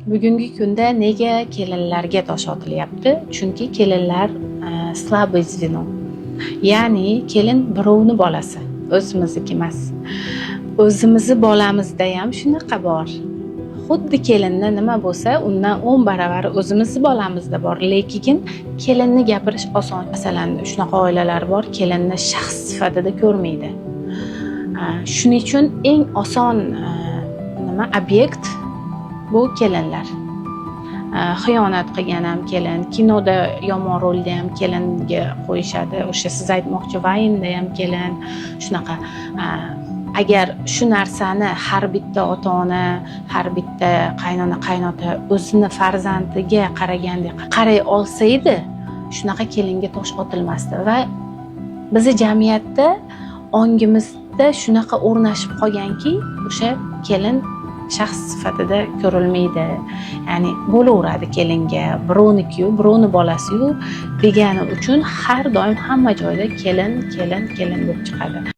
Bugungi kunda nega kelinlarga tosh otilyapti? Chunki kelinlar slabый звено. Ya'ni kelin birovni bolasi, o'zimizniki emas. O'zimizni bolamizda ham shunaqa bor. Xuddi kelinni nima bo'lsa, undan 10 baravar o'zimizni bolamizda bor, lekin kelinni gapirish oson. Masalan, shunaqa oilalar bor, kelinni shaxs sifatida ko'rmaydi. Shuning uchun eng oson obyekt bu kelinlar. Xiyonat qilgan ham kelin, kinoda yomon rolda ham kelinga qo'yishadi. O'sha siz aytmoqchi Vaynda ham kelin shunaqa. Agar shu narsani har bitta ota-ona, har bitta qaynona, qaynota o'zini farzandiga qaragandek qaray olsa edi, shunaqa kelinga tosh otilmasdi va bizi jamiyatda ongimizda shunaqa o'rnashib qolganki, o'sha kelin shaxs sifatida ko'rilmaydi. Ya'ni bo'laveradi kelinga, birovniki-yu, birovni bolasi-yu degani uchun har doim hamma joyda kelin bo'lib chiqadi.